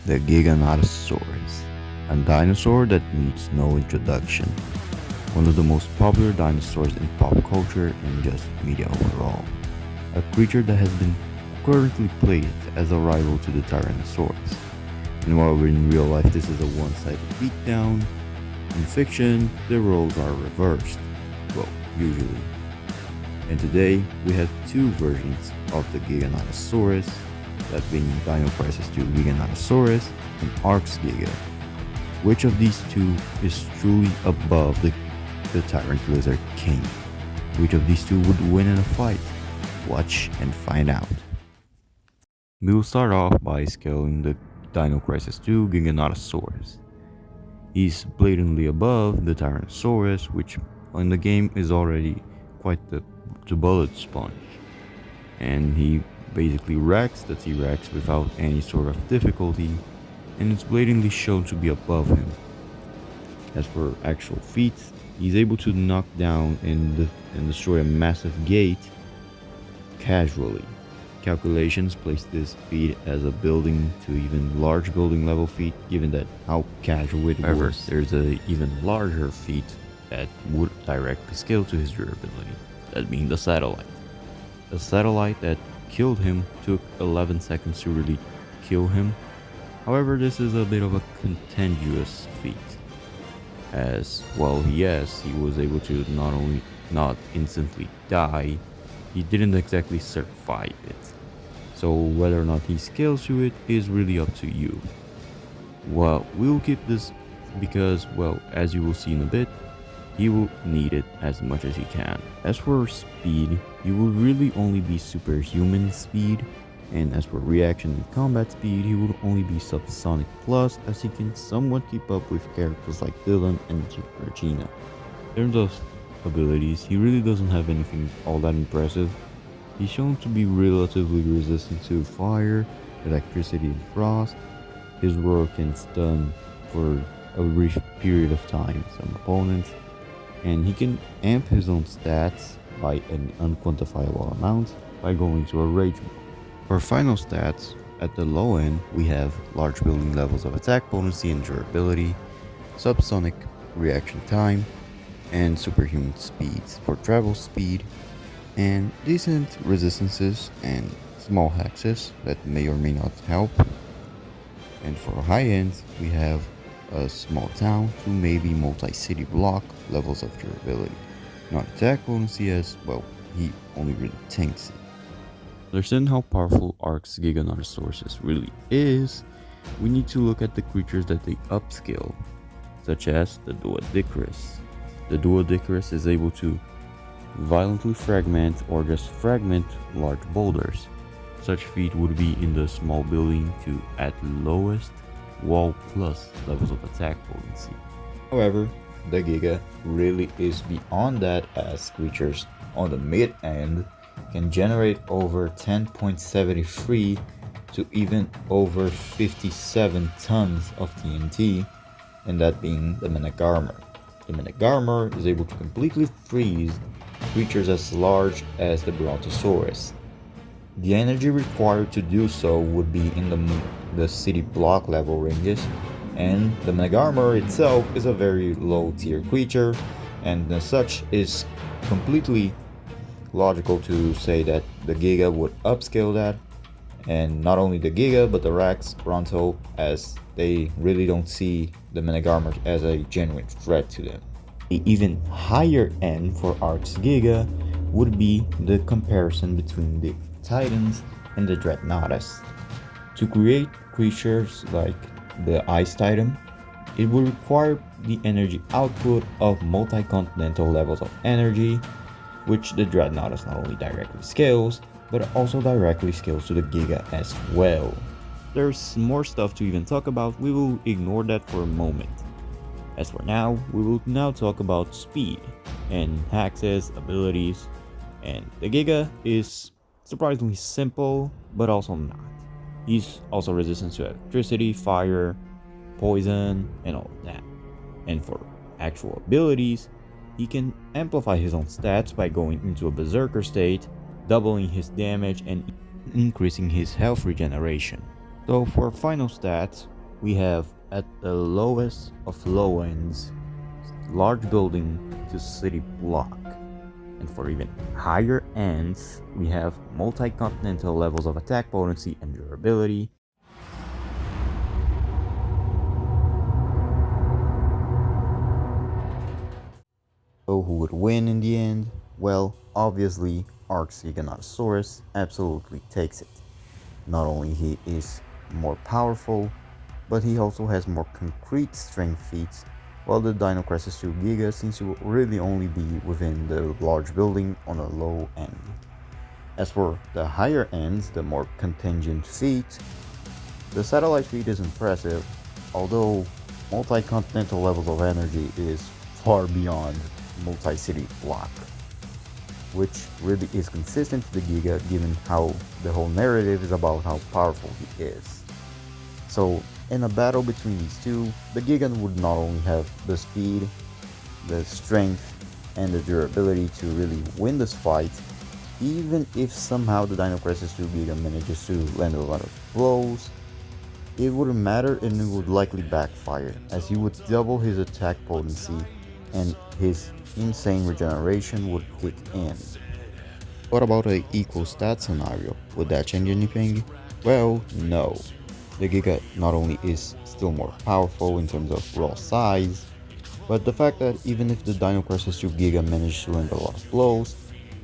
The Giganotosaurus, a dinosaur that needs no introduction. One of the most popular dinosaurs in pop culture and just media overall. A creature that has been currently played as a rival to the Tyrannosaurus. And while in real life this is a one-sided beatdown, in fiction the roles are reversed. Well, usually. And today we have two versions of the Giganotosaurus, that being Dino Crisis 2 Giganotosaurus and Ark Giga. Which of these two is truly above the Tyrant Lizard King? Which of these two would win in a fight? Watch and find out. We will start off by scaling the Dino Crisis 2 Giganotosaurus. He's blatantly above the Tyrannosaurus, which in the game is already quite the bullet sponge. And he basically wrecks the T-Rex without any sort of difficulty, and it's blatantly shown to be above him. As for actual feats, he's able to knock down and destroy a massive gate casually. Calculations place this feat as a building to even large building level feat, given that how casual it was. There's a even larger feat that would directly scale to his durability, that being the satellite. The satellite that killed him took 11 seconds to really kill him. However, this is a bit of a contentious feat, as well, yes, he was able to not only not instantly die, he didn't exactly survive it. So whether or not he scales to it is really up to you. Well, we'll keep this because, well, as you will see in a bit, he will need it as much as he can. As for speed, he will really only be superhuman speed, and as for reaction and combat speed, he will only be subsonic plus, as he can somewhat keep up with characters like Dylan and Regina. In terms of abilities, he really doesn't have anything all that impressive. He's shown to be relatively resistant to fire, electricity, and frost. His roar can stun for a brief period of time some opponents, and he can amp his own stats by an unquantifiable amount by going to a rage mode. For final stats, at the low end we have large building levels of attack potency and durability, subsonic reaction time, and superhuman speeds for travel speed, and decent resistances and small hexes that may or may not help. And for high end we have a small town to maybe multi-city block levels of durability. Not attack potency, as well, he only really tanks it. To understand how powerful Ark's Giganotosaurus really is, we need to look at the creatures that they upscale, such as the Duodicarus. The Duodicarus is able to violently fragment or just fragment large boulders. Such feat would be in the small building to at lowest wall plus levels of attack potency. However, the Giga really is beyond that, as creatures on the mid end can generate over 10.73 to even over 57 tons of TNT, and that being the Menegarmer. The Menegarmer is able to completely freeze creatures as large as the Brontosaurus. The energy required to do so would be in the city block level ranges, and the Menegarmer itself is a very low tier creature, and as such is completely logical to say that the Giga would upscale that, and not only the Giga but the Rex, Bronto, as they really don't see the Menegarmer as a genuine threat to them. The even higher end for Ark's Giga would be the comparison between the Titans and the Dreadnoughtus. To create creatures like the Ice Titan, it would require the energy output of multi-continental levels of energy, which the Dreadnoughtus not only directly scales, but also directly scales to the Giga as well. There's more stuff to even talk about, we will ignore that for a moment. As for now, we will now talk about speed and hexes, abilities, and the Giga is surprisingly simple, but also not. He's also resistant to electricity, fire, poison, and all of that. And for actual abilities, he can amplify his own stats by going into a berserker state, doubling his damage and increasing his health regeneration. So for final stats, We have at the lowest of low ends, large building to city block. And for even higher ends, we have multi-continental levels of attack potency and durability. So who would win in the end? Well, obviously, Ark Giganotosaurus absolutely takes it. Not only he is more powerful, but he also has more concrete strength feats, while the Dino Crisis 2 Giga seems to really only be within the large building on a low end. As for the higher ends, the more contingent feat, the satellite feat is impressive, although multi-continental levels of energy is far beyond multi-city block, which really is consistent to the Giga given how the whole narrative is about how powerful he is. So in a battle between these two, the Giga would not only have the speed, the strength, and the durability to really win this fight, even if somehow the Dino Crisis 2 Giga manages to land a lot of blows, it wouldn't matter and it would likely backfire, as he would double his attack potency and his insane regeneration would kick in. What about a equal stat scenario? Would that change anything? Well, no. The Giga not only is still more powerful in terms of raw size, but the fact that even if the Dino Crisis 2 Giga managed to land a lot of blows,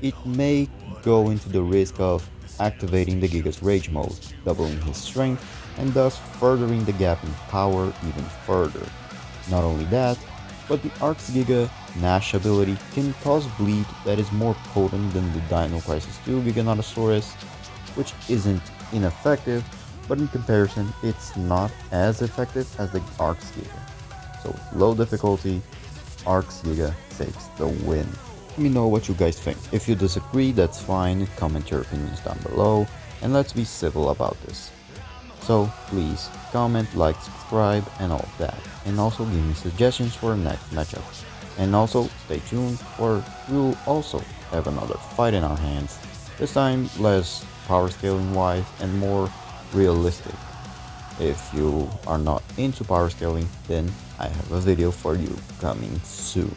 it may go into the risk of activating the Giga's Rage mode, doubling his strength, and thus furthering the gap in power even further. Not only that, but the Ark's Giga Nash ability can cause bleed that is more potent than the Dino Crisis 2 Giganotosaurus, which isn't ineffective, but in comparison, it's not as effective as the Ark's Giga. So with low difficulty, Ark's Giga takes the win. Let me know what you guys think. If you disagree, that's fine, comment your opinions down below, and let's be civil about this. So please, comment, like, subscribe, and all of that. And also give me suggestions for the next matchup. And also, stay tuned, for we will also have another fight in our hands. This time, less power scaling wise and more realistic. If you are not into power scaling, then I have a video for you coming soon.